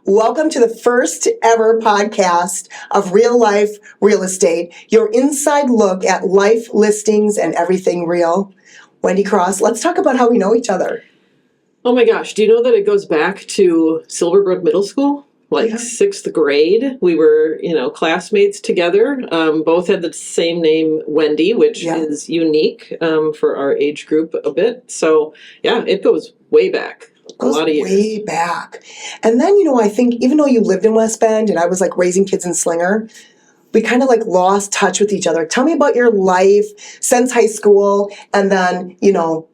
Welcome to the first ever podcast of Real Life Real Estate, your inside look at life, listings, and everything real. Wendy Cross, let's talk about how we know each other. Oh my gosh, do you know that it goes back to Silverbrook Middle School? Sixth grade. We were, classmates together. Both had the same name, Wendy, which is unique for our age group a bit. So, it goes way back. A lot of years. Way back. And then, I think even though you lived in West Bend and I was raising kids in Slinger, we kind of lost touch with each other. Tell me about your life since high school and then,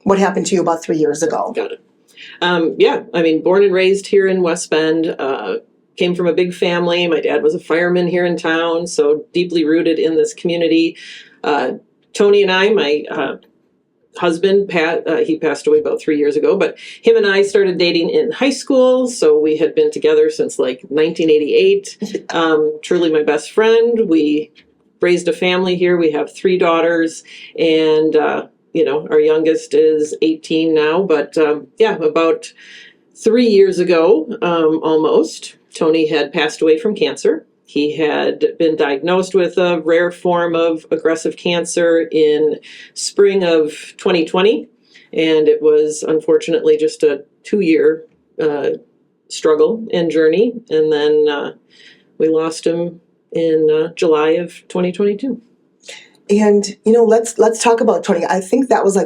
what happened to you about 3 years ago. Got it. Born and raised here in West Bend, came from a big family. My dad was a fireman here in town, so deeply rooted in this community. Tony and I, my husband, Pat, he passed away about 3 years ago, but him and I started dating in high school, so we had been together since 1988. Truly my best friend. We raised a family here. We have 3 daughters, and our youngest is 18 now, but about 3 years ago, almost, Tony had passed away from cancer. He had been diagnosed with a rare form of aggressive cancer in spring of 2020, and it was unfortunately just a 2-year struggle and journey, and then we lost him in July of 2022. And, let's talk about Tony. I think that was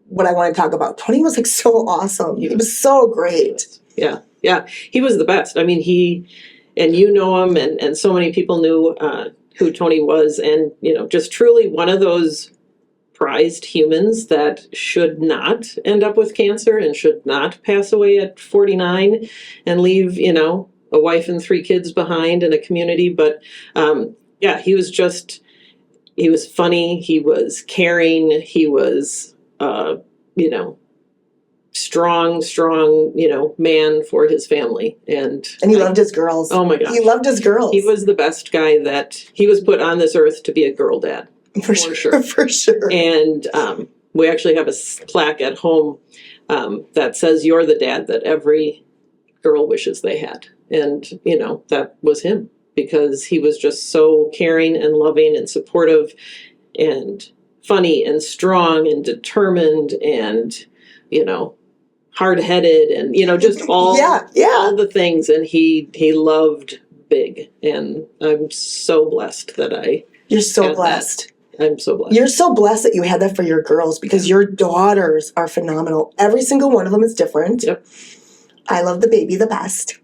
what I want to talk about. Tony was so awesome. He was so great. Yeah. He was the best. He, and him, and so many people knew who Tony was, and, just truly one of those prized humans that should not end up with cancer and should not pass away at 49 and leave, a wife and 3 kids behind in a community. But, he was funny. He was caring. He was, strong, man for his family. And he loved his girls. Oh my gosh. He loved his girls. He was the best guy that he was put on this earth to be a girl dad. For sure. For sure. And we actually have a plaque at home that says, "You're the dad that every girl wishes they had." And, that was him, because he was just so caring and loving and supportive and funny and strong and determined and, hard-headed and, just all the things. And he loved big. And I'm so blessed that You're so blessed. I'm so blessed. You're so blessed that you had that for your girls, because your daughters are phenomenal. Every single one of them is different. Yep. I love the baby the best.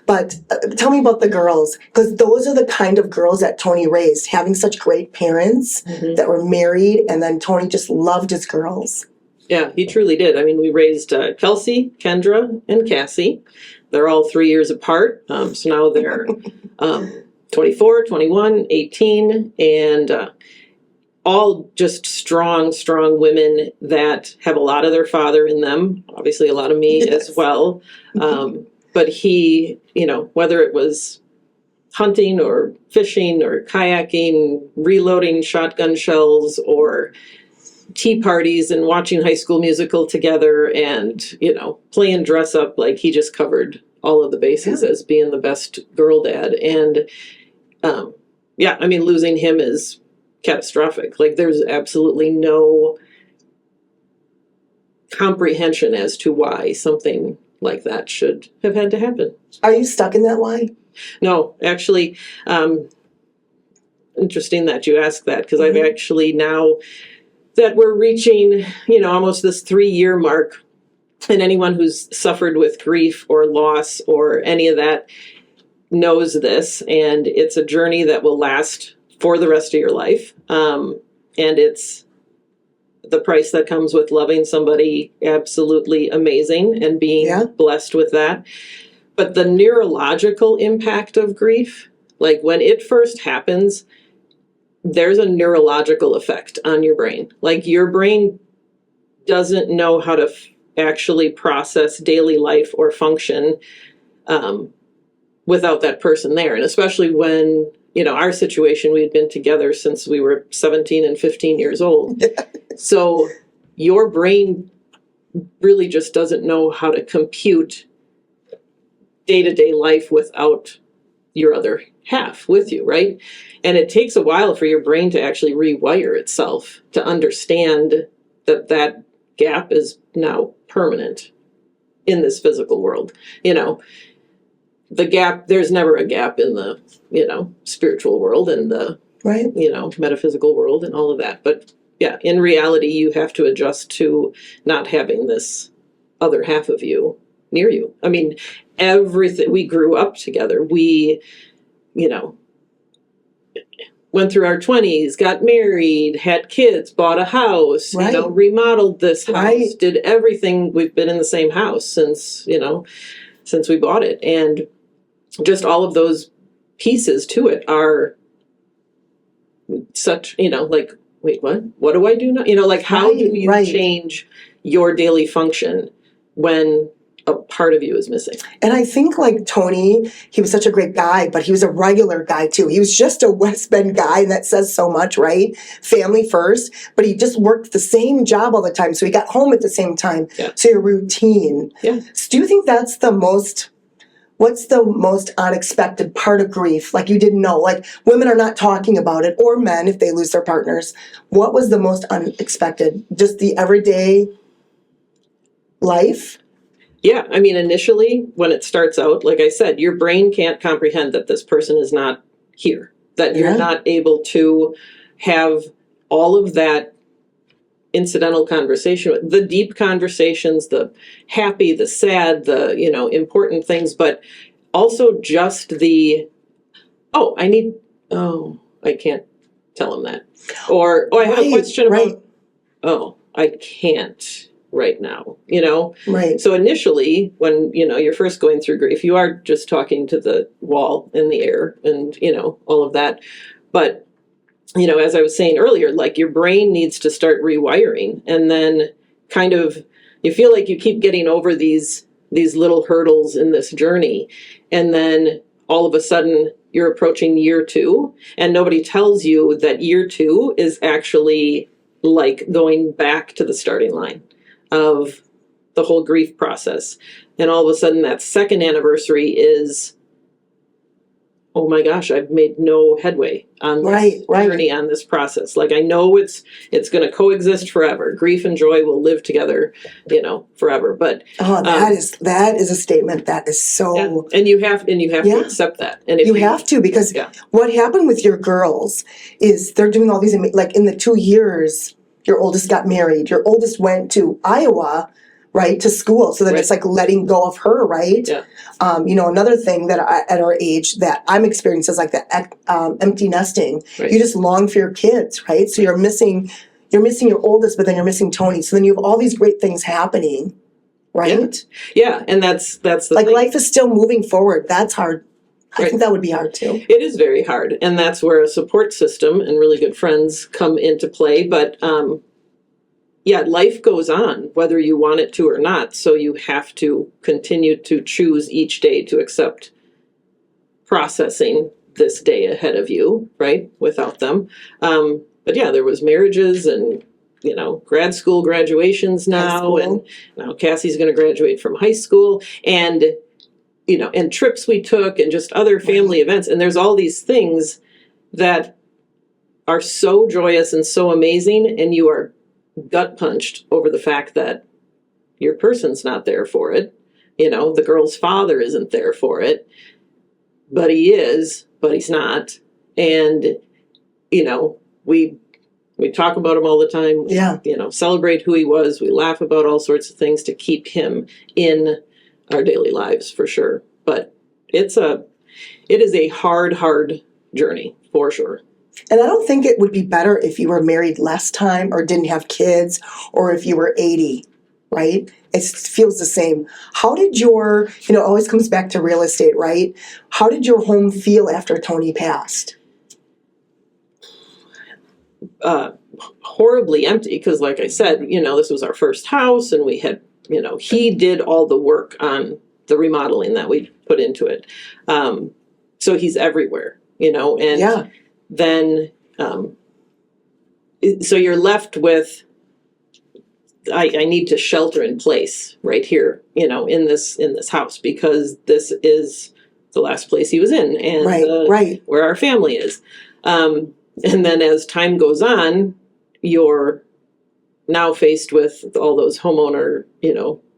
But tell me about the girls, because those are the kind of girls that Tony raised, having such great parents that were married, and then Tony just loved his girls. Yeah, he truly did. We raised Kelsey, Kendra, and Cassie. They're all 3 years apart, so now they're 24, 21, 18, and all just strong women that have a lot of their father in them, obviously a lot of me as well. But he, whether it was hunting or fishing or kayaking, reloading shotgun shells, or tea parties and watching High School Musical together and, playing dress up, he just covered all of the bases as being the best girl dad. And, losing him is catastrophic. There's absolutely no comprehension as to why something like that should have had to happen. Are you stuck in that why? No, actually, interesting that you ask that, because I've actually, now that we're reaching, almost this 3-year mark, and anyone who's suffered with grief or loss or any of that knows this, and it's a journey that will last for the rest of your life. And it's the price that comes with loving somebody absolutely amazing and being blessed with that. But the neurological impact of grief, when it first happens, there's a neurological effect on your brain. Your brain doesn't know how to actually process daily life or function without that person there. And especially when, our situation, we had been together since we were 17 and 15 years old. So your brain really just doesn't know how to compute day-to-day life without your other half with you, right? And it takes a while for your brain to actually rewire itself to understand that that gap is now permanent in this physical world. You know, the gap, there's never a gap in the, you know, spiritual world and the, Right. you know, metaphysical world and all of that. But yeah, in reality, you have to adjust to not having this other half of you near you. I mean, everything, we grew up together. We, you know, went through our 20s, got married, had kids, bought a house, Right. you know, remodeled this house, Right. did everything. We've been in the same house since, you know, since we bought it. And just all of those pieces to it are such, you know, like, wait, what do I do now? You know, like, how do you Right. change your daily function when a part of you is missing? And I think like Tony, he was such a great guy, but he was a regular guy too. He was just a West Bend guy, and that says so much, right? Family first, but he just worked the same job all the time. So he got home at the same time. Yeah. So your routine. Yeah. So do you think that's what's the most unexpected part of grief? Like you didn't know, like women are not talking about it, or men if they lose their partners. What was the most unexpected? Just the everyday life? Yeah, I mean, initially, when it starts out, like I said, your brain can't comprehend that this person is not here, that you're Yeah. not able to have all of that incidental conversation, the deep conversations, the happy, the sad, the, you know, important things, but also just the, I can't tell him that. Or, I have a Right, question right. about, I can't right now, you know? Right. So initially, when, you know, you're first going through grief, you are just talking to the wall in the air and, you know, all of that. But, you know, as I was saying earlier, like your brain needs to start rewiring, and then kind of you feel like you keep getting over these little hurdles in this journey. And then all of a sudden you're approaching year 2, and nobody tells you that year 2 is actually like going back to the starting line of the whole grief process. And all of a sudden that second anniversary is, oh my gosh, I've made no headway on this journey, on this process. Like I know it's going to coexist forever. Grief and joy will live together, you know, forever. But that is a statement that is so. Yeah. And you have to accept that. And if you have to, because what happened with your girls is they're doing all these, like in the 2 years, your oldest got married. Your oldest went to Iowa, right, to school. So they're just like letting go of her, right? Yeah. You know, another thing that at our age that I'm experiencing is like that empty nesting. Right. You just long for your kids, right? So you're missing your oldest, but then you're missing Tony. So then you have all these great things happening, right? Yeah, and that's the like thing. Life is still moving forward. That's hard. I think that would be hard too. It is very hard, and that's where a support system and really good friends come into play. But life goes on whether you want it to or not. So you have to continue to choose each day to accept processing this day ahead of you, right? Without them. But yeah, there was marriages and, you know, grad school graduations now, and now Cassie's going to graduate from high school, and, you know, and trips we took and just other family events. And there's all these things that are so joyous and so amazing, and you are gut punched over the fact that your person's not there for it. You know, the girl's father isn't there for it, but he is, but he's not. And, you know, we talk about him all the time. Yeah. You know, celebrate who he was. We laugh about all sorts of things to keep him in our daily lives for sure. But it is a hard journey for sure. And I don't think it would be better if you were married less time or didn't have kids, or if you were 80, right? It feels the same. How did your, you know, it always comes back to real estate, right? How did your home feel after Tony passed? Horribly empty, because like I said, you know, this was our first house, and we had, you know, he did all the work on the remodeling that we put into it. So he's everywhere, you know, and then so you're left with I need to shelter in place right here, in this house, because this is the last place he was in, and right. where our family is. And then as time goes on, you're now faced with all those homeowner,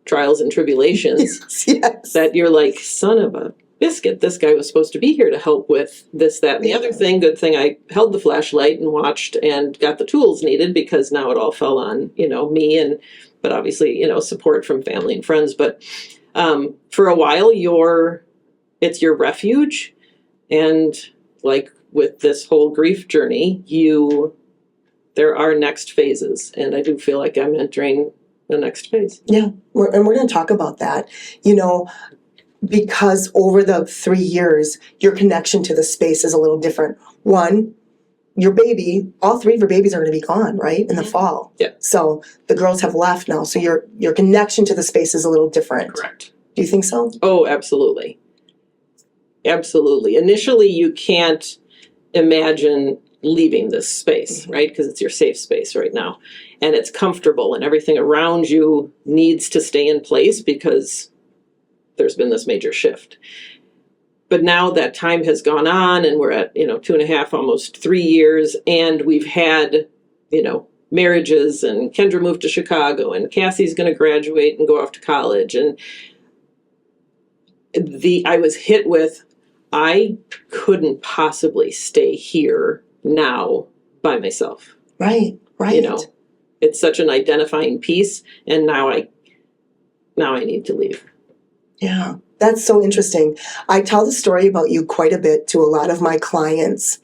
trials and tribulations. Yes. That you're like, son of a biscuit, this guy was supposed to be here to help with this, that, and the other thing. Good thing I held the flashlight and watched and got the tools needed, because now it all fell on, me, but obviously, support from family and friends. But for a while, it's your refuge. And like with this whole grief journey, there are next phases. And I do feel like I'm entering the next phase. Yeah. We're going to talk about that, because over the 3 years, your connection to the space is a little different. One, your baby, all 3 of your babies are going to be gone, right? In the fall. Yeah. So the girls have left now. So your connection to the space is a little different. Correct. Do you think so? Oh, absolutely. Absolutely. Initially, you can't imagine leaving this space, right? Because it's your safe space right now. And it's comfortable, and everything around you needs to stay in place because there's been this major shift. But now that time has gone on, and we're at, 2.5, almost 3 years, and we've had, marriages, and Kendra moved to Chicago, and Cassie's going to graduate and go off to college. And I was hit with, I couldn't possibly stay here now by myself. Right. It's such an identifying piece, and now I need to leave. Yeah, that's so interesting. I tell the story about you quite a bit to a lot of my clients.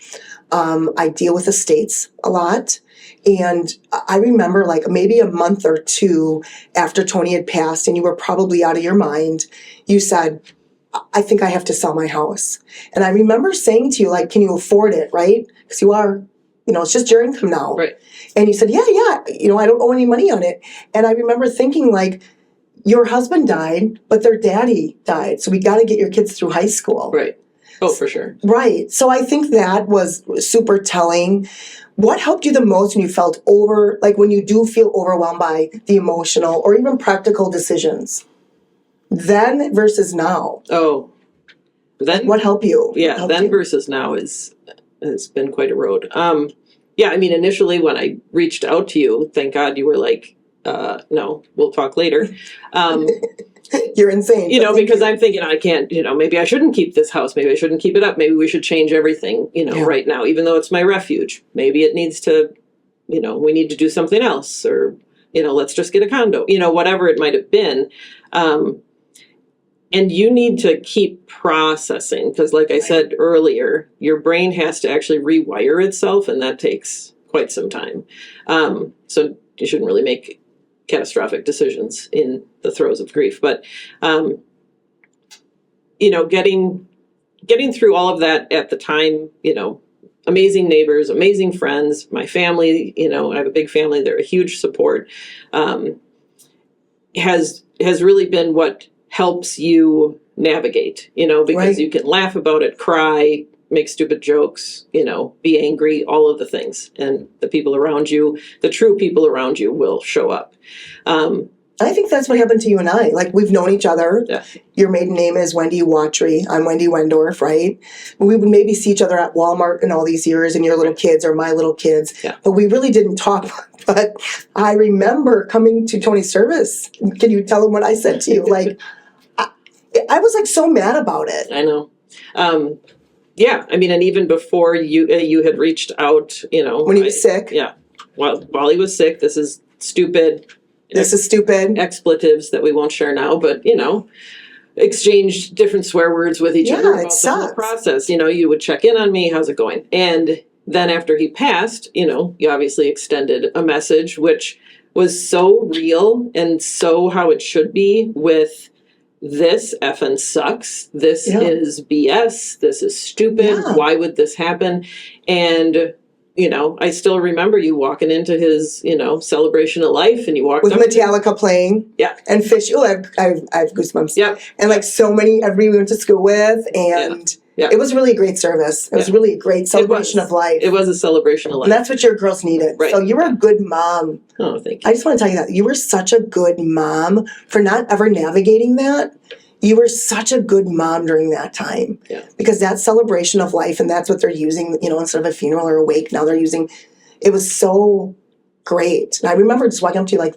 I deal with estates a lot. And I remember like maybe a month or 2 after Tony had passed, and you were probably out of your mind, you said, I think I have to sell my house. And I remember saying to you, like, can you afford it, right? Because you are, it's just your income now. Right. And you said, yeah, I don't owe any money on it. And I remember thinking, like, your husband died, but their daddy died. So we got to get your kids through high school. Right. Oh, for sure. Right. So I think that was super telling. What helped you the most when you felt when you do feel overwhelmed by the emotional or even practical decisions? Then versus now. Oh, then what helped you? Yeah, then versus now has been quite a road. Yeah, I mean, initially when I reached out to you, thank God you were like, no, we'll talk later. You're insane. Because I'm thinking I can't, maybe I shouldn't keep this house. Maybe I shouldn't keep it up. Maybe we should change everything, right now, even though it's my refuge. Maybe it needs to, we need to do something else, or, let's just get a condo, whatever it might have been. And you need to keep processing, because like I said earlier, your brain has to actually rewire itself, and that takes quite some time. So you shouldn't really make catastrophic decisions in the throes of grief. But, getting through all of that at the time, amazing neighbors, amazing friends, my family, I have a big family. They're a huge support, has really been what helps you navigate, because right. You can laugh about it, cry, make stupid jokes, be angry, all of the things. And the people around you, the true people around you, will show up. I think that's what happened to you and I. Like, we've known each other. Yeah. Your maiden name is Wendy Watry. I'm Wendy Wendorf, right? We would maybe see each other at Walmart in all these years, and your little kids or my little kids. Yeah. But we really didn't talk. But I remember coming to Tony's service. Can you tell him what I said to you? Like, I was like so mad about it. I know. Yeah, I mean, and even before you had reached out, when he was sick. Yeah, while he was sick. This is stupid. This is stupid. Expletives that we won't share now, but exchanged different swear words with each other about the whole process. You would check in on me. How's it going? And then after he passed, you obviously extended a message, which was so real and so how it should be with. This effing sucks. This is BS. This is stupid. Yeah. Why would this happen? And, I still remember you walking into his, celebration of life, and you walked with Metallica playing. Yeah. And Fish. Oh, I have goosebumps. Yeah. And like so many, everybody we went to school with. And Yeah. It was really a great service. It was really a great celebration of life. It was a celebration of life. And that's what your girls needed. Right. So you were a good mom. Oh, thank you. I just want to tell you that. You were such a good mom for not ever navigating that. You were such a good mom during that time. Yeah. Because that celebration of life, and that's what they're using, instead of a funeral or a wake, now they're using, it was so great. And I remember just walking up to you like,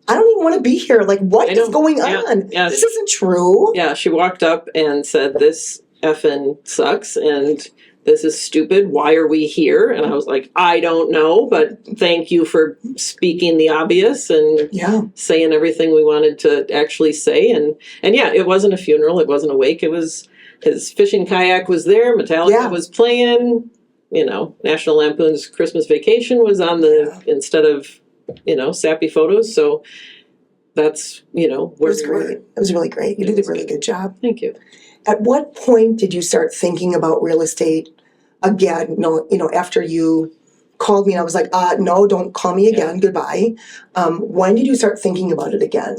I don't even want to be here. Like, what is going on? Yeah. This isn't true. Yeah, she walked up and said, this effing sucks and this is stupid. Why are we here? And I was like, I don't know, but thank you for speaking the obvious and saying everything we wanted to actually say. And yeah, it wasn't a funeral. It wasn't a wake. It was, his fishing kayak was there. Metallica was playing. National Lampoon's Christmas Vacation was on the, instead of, sappy photos. So that's, where it was we great. were. It was really great. You did a really good job. Thank you. At what point did you start thinking about real estate again? After you called me and I was like, no, don't call me again. Goodbye. When did you start thinking about it again?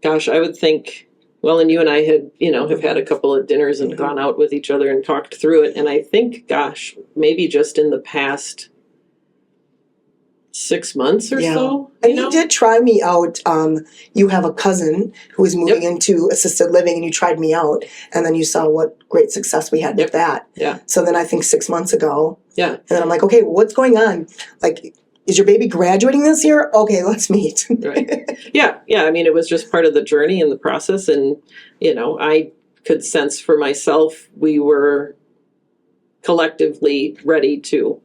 Gosh, I would think, well, and you and I had, have had a couple of dinners and gone out with each other and talked through it. And I think, gosh, maybe just in the past 6 months or so. And you did try me out. You have a cousin who is moving into assisted living and you tried me out. And then you saw what great success we had with that. Yeah. So then I think 6 months ago. Yeah. And then I'm like, okay, well, what's going on? Like, is your baby graduating this year? Okay, let's meet. Right. Yeah. I mean, it was just part of the journey and the process. And, I could sense for myself, we were collectively ready to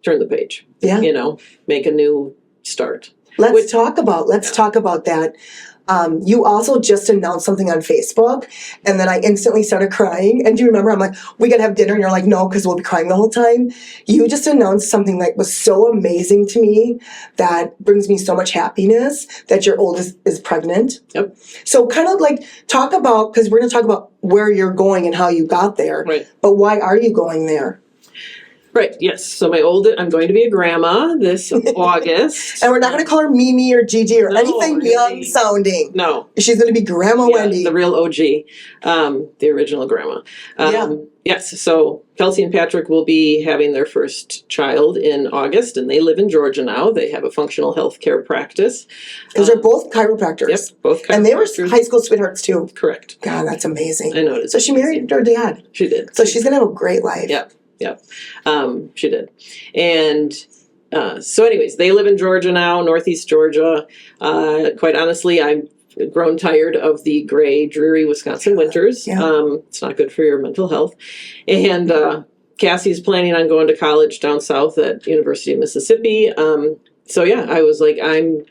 turn the page. Yeah. Make a new start. Let's talk about that. You also just announced something on Facebook, and then I instantly started crying. And do you remember? I'm like, we gotta have dinner, and you're like, no, because we'll be crying the whole time. You just announced something that was so amazing to me that brings me so much happiness. That your oldest is pregnant. Yep. So kind of like talk about, because we're gonna talk about where you're going and how you got there. Right. But why are you going there? Right. Yes. So I'm going to be a grandma this August. And we're not going to call her Mimi or Gigi or anything young sounding. No. She's going to be Grandma Wendy. The real OG, the original grandma. Yes. So Kelsey and Patrick will be having their first child in August, and they live in Georgia now. They have a functional health care practice. Because they're both chiropractors. Yep, both chiropractors. And they were high school sweethearts too. Correct. God, that's amazing. I know it is. So she married her dad. She did. So she's going to have a great life. Yep. She did. And so anyways, they live in Georgia now, Northeast Georgia. Quite honestly, I've grown tired of the gray, dreary Wisconsin winters. It's not good for your mental health. And Cassie's planning on going to college down south at University of Mississippi. So yeah, I was like, I'm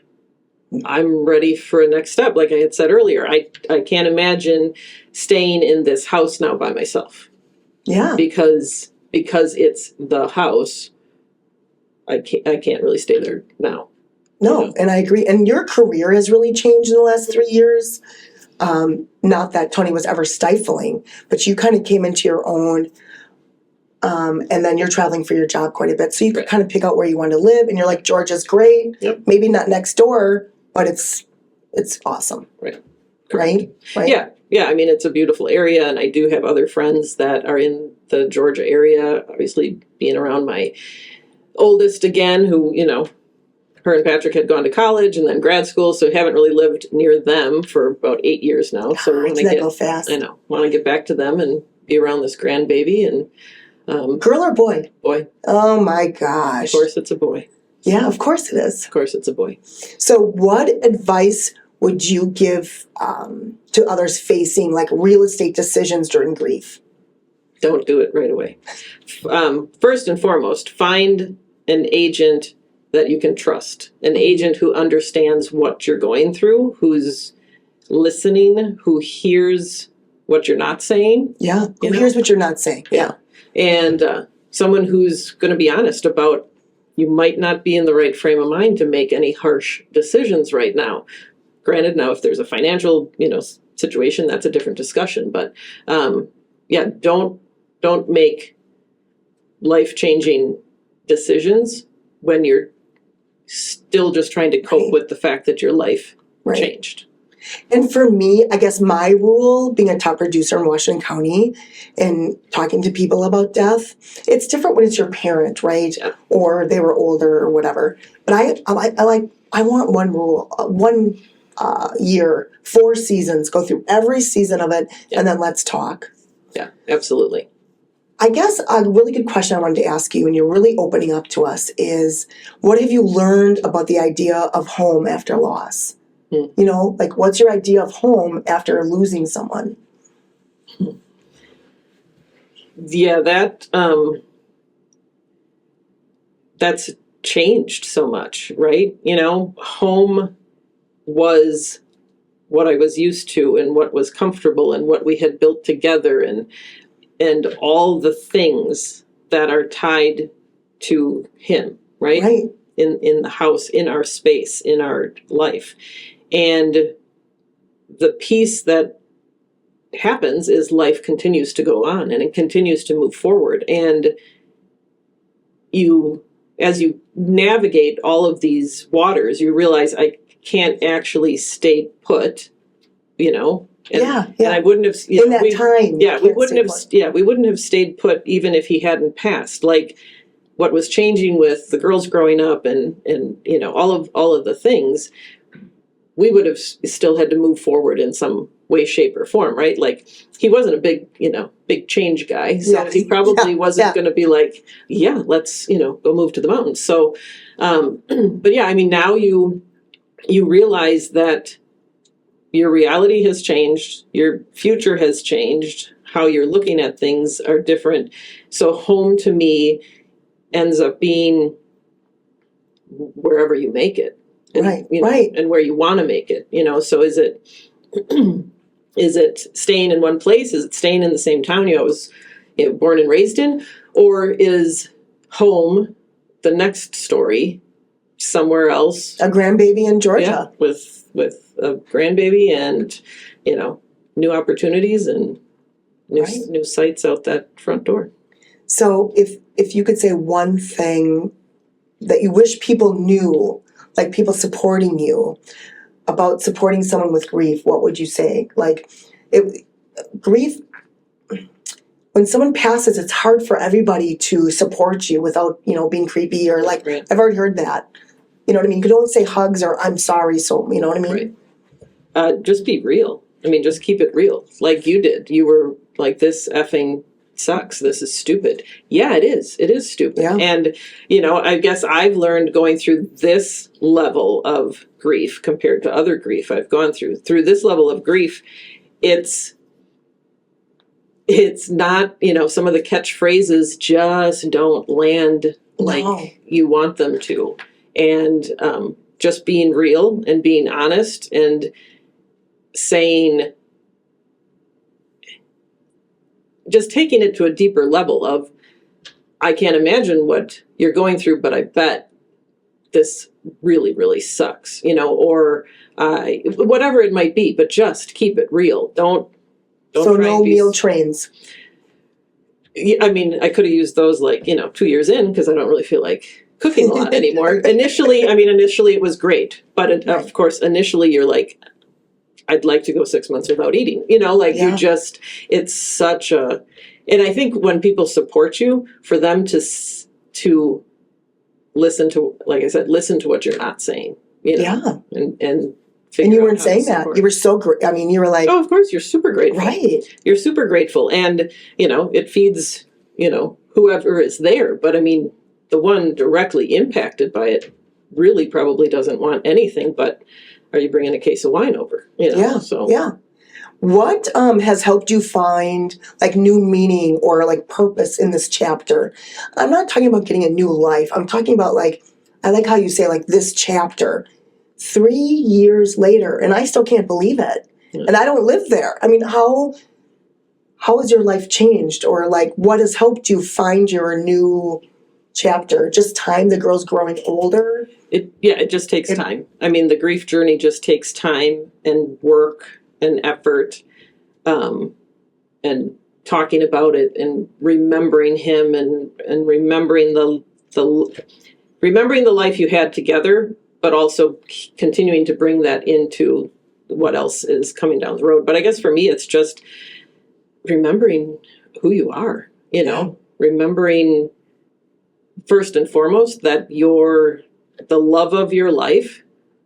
ready for a next step. Like I had said earlier, I can't imagine staying in this house now by myself. Yeah. Because it's the house, I can't really stay there now. No, and I agree. And your career has really changed in the last 3 years. Not that Tony was ever stifling, but you kind of came into your own. And then you're traveling for your job quite a bit. So you could kind of pick out where you want to live. And you're like, Georgia's great. Yep. Maybe not next door, but it's awesome. Right. Right? Yeah. I mean, it's a beautiful area, and I do have other friends that are in the Georgia area. Obviously, being around my oldest again, who, her and Patrick had gone to college and then grad school, so haven't really lived near them for about 8 years now. So when they go fast. I know. Want to get back to them and be around this grandbaby. And girl or boy? Boy. Oh my gosh. Of course, it's a boy. Yeah, of course it is. Of course, it's a boy. So, what advice would you give to others facing like real estate decisions during grief? Don't do it right away. First and foremost, find an agent that you can trust, an agent who understands what you're going through, who's listening, who hears what you're not saying. Yeah, who hears what you're not saying. Yeah. And someone who's going to be honest about you might not be in the right frame of mind to make any harsh decisions right now. Granted, now if there's a financial, situation, that's a different discussion. But don't make life-changing decisions when you're still just trying to cope with the fact that your life changed. And for me, I guess my rule, being a top producer in Washington County and talking to people about death, it's different when it's your parent, right? Yeah. Or they were older or whatever. But I want one rule, one year, 4 seasons, go through every season of it, and then let's talk. Yeah, absolutely. I guess a really good question I wanted to ask you, and you're really opening up to us, is what have you learned about the idea of home after loss? You know, like what's your idea of home after losing someone? Yeah, that's changed so much, right? You know, home was what I was used to and what was comfortable and what we had built together and all the things that are tied to him, right? Right. In the house, in our space, in our life. And the piece that happens is life continues to go on and it continues to move forward. And as you navigate all of these waters, you realize I can't actually stay put, you know. And I wouldn't have in that time. Yeah, we wouldn't have stayed put even if he hadn't passed. Like what was changing with the girls growing up and you know all of the things, we would have still had to move forward in some way, shape, or form, right? Like he wasn't a big change guy, so he probably wasn't going to be like, yeah, let's go move to the mountains. So, but yeah, I mean, now you realize that your reality has changed, your future has changed, how you're looking at things are different. So home to me ends up being wherever you make it. And, and where you want to make it, so is it staying in one place? Is it staying in the same town you was born and raised in? Or is home the next story somewhere else? A grandbaby in Georgia. Yeah, with a grandbaby and, new opportunities and new sights out that front door. So if you could say one thing that you wish people knew, like people supporting you, about supporting someone with grief, what would you say? Like, grief, when someone passes, it's hard for everybody to support you without, being creepy or like, I've already heard that. You know what I mean? You don't say hugs or I'm sorry, so, you know what I mean? Right. Just be real. I mean, just keep it real. Like you did. You were like, this effing sucks. This is stupid. Yeah, it is. It is stupid. Yeah. And, I guess I've learned going through this level of grief compared to other grief I've gone through this level of grief, it's not, some of the catchphrases just don't land like you want them to. And just being real and being honest and saying, just taking it to a deeper level of, I can't imagine what you're going through, but I bet this really, really sucks, or whatever it might be, but just keep it real. Don't so no meal trains. I mean, I could have used those 2 years in because I don't really feel like cooking a lot anymore. Initially it was great, but of course, initially you're like, I'd like to go 6 months without eating, you just, it's such a, and I think when people support you, for them to listen to, like I said, listen to what you're not saying, and you weren't saying that. You were so great. I mean, you were like, oh, of course, you're super grateful. Right. You're super grateful. And, it feeds, whoever is there. But I mean, the one directly impacted by it really probably doesn't want anything but, are you bringing a case of wine over? Yeah. So. Yeah. What has helped you find like new meaning or like purpose in this chapter? I'm not talking about getting a new life. I'm talking about like, I like how you say like this chapter, 3 years later, and I still can't believe it. Yeah. And I don't live there. I mean, how has your life changed, or like what has helped you find your new chapter? Just time, the girl's growing older? It just takes time. I mean, the grief journey just takes time and work and effort, and talking about it and remembering him and remembering remembering the life you had together, but also continuing to bring that into what else is coming down the road. But I guess for me, it's just remembering who you are, remembering first and foremost that the love of your life,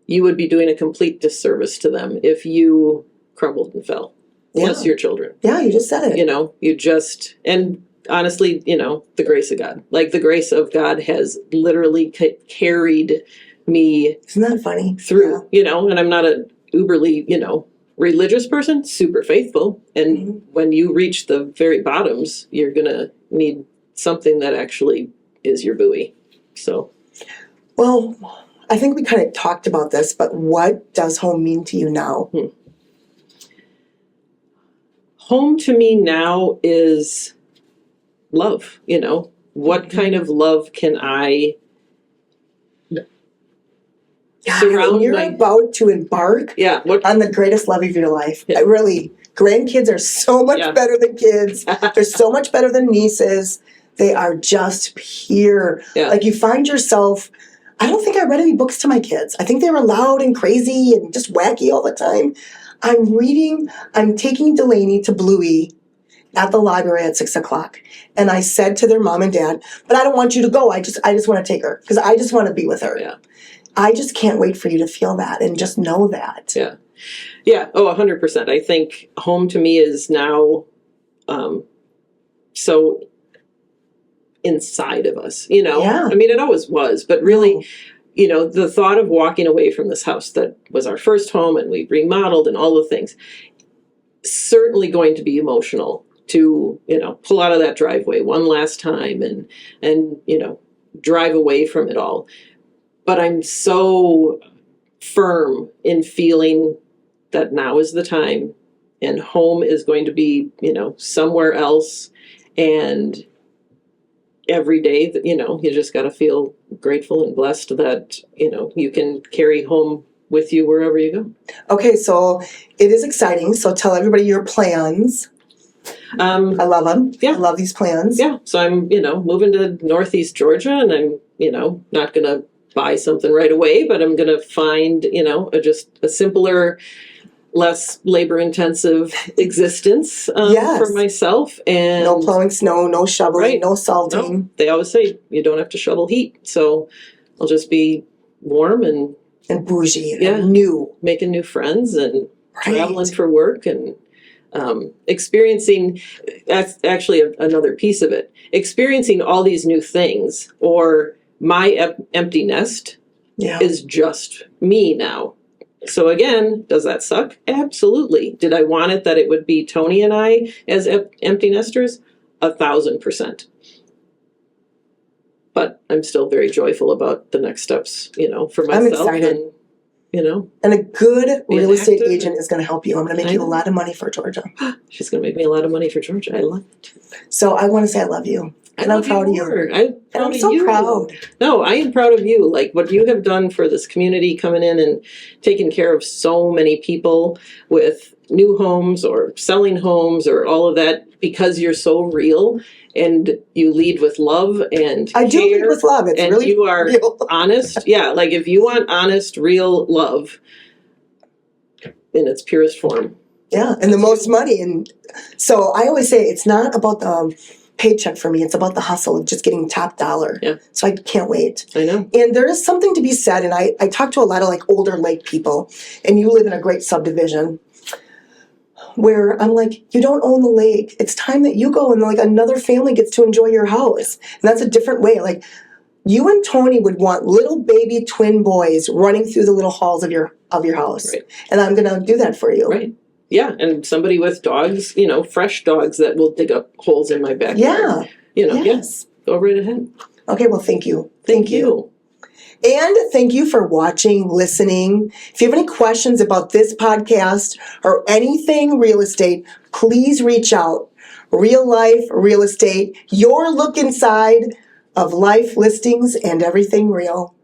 you would be doing a complete disservice to them if you crumbled and fell. Plus your children. Yeah, you just said it. And honestly, the grace of God. Like the grace of God has literally carried me. Isn't that funny? Through, and I'm not a uberly, religious person, super faithful. And when you reach the very bottoms, you're going to need something that actually is your buoy. So. Well, I think we kind of talked about this, but what does home mean to you now? Home to me now is love, What kind of love can I surround? You're about to embark on the greatest love of your life. Yeah. Really, grandkids are so much better than kids. They're so much better than nieces. They are just pure. Yeah. Like you find yourself, I don't think I read any books to my kids. I think they were loud and crazy and just wacky all the time. I'm taking Delaney to Bluey at the library at 6:00. And I said to their mom and dad, but I don't want you to go. I just want to take her because I just want to be with her. Yeah. I just can't wait for you to feel that and just know that. Yeah. Yeah. Oh, 100%. I think home to me is now so inside of us, Yeah. I mean, it always was, but really, the thought of walking away from this house that was our first home and we remodeled and all the things, certainly going to be emotional to, pull out of that driveway one last time and drive away from it all. But I'm so firm in feeling that now is the time and home is going to be, somewhere else. And every day that, you just got to feel grateful and blessed that, you can carry home with you wherever you go. Okay, so it is exciting. So tell everybody your plans. I love them. Yeah. I love these plans. Yeah. So I'm, moving to Northeast Georgia and I'm, not going to buy something right away, but I'm going to find, just a simpler, less labor-intensive existence for myself. And no plowing snow, no shoveling, right. No salting. No, they always say you don't have to shovel heat. So I'll just be warm and bougie and new. Making new friends and traveling for work and experiencing, that's actually another piece of it, experiencing all these new things, or my empty nest is just me now. So again, does that suck? Absolutely. Did I want it that it would be Tony and I as empty nesters? 1,000%. But I'm still very joyful about the next steps, for myself. I'm excited. And a good real estate agent is going to help you. I'm going to make you a lot of money for Georgia. She's going to make me a lot of money for Georgia. I love it. So I want to say I love you. And I'm proud of you. I'm so proud. No, I am proud of you. Like what you have done for this community, coming in and taking care of so many people with new homes or selling homes or all of that, because you're so real and you lead with love and I do lead with love. It's and really you are real. honest. Yeah, like if you want honest, real love in its purest form. Yeah, and the most money. And so I always say it's not about the paycheck for me. It's about the hustle of just getting top dollar. Yeah. So I can't wait. I know. And there is something to be said, and I talk to a lot of like older lake people, and you live in a great subdivision where I'm like, you don't own the lake. It's time that you go and like another family gets to enjoy your house. And that's a different way. Like you and Tony would want little baby twin boys running through the little halls of your house. Right. And I'm going to do that for you. Right. Yeah, and somebody with dogs, fresh dogs that will dig up holes in my backyard. Yeah. Yes. Go right ahead. Okay, well, thank you. Thank you. And thank you for watching, listening. If you have any questions about this podcast or anything real estate, please reach out. Real life, real estate, your look inside of life listings and everything real.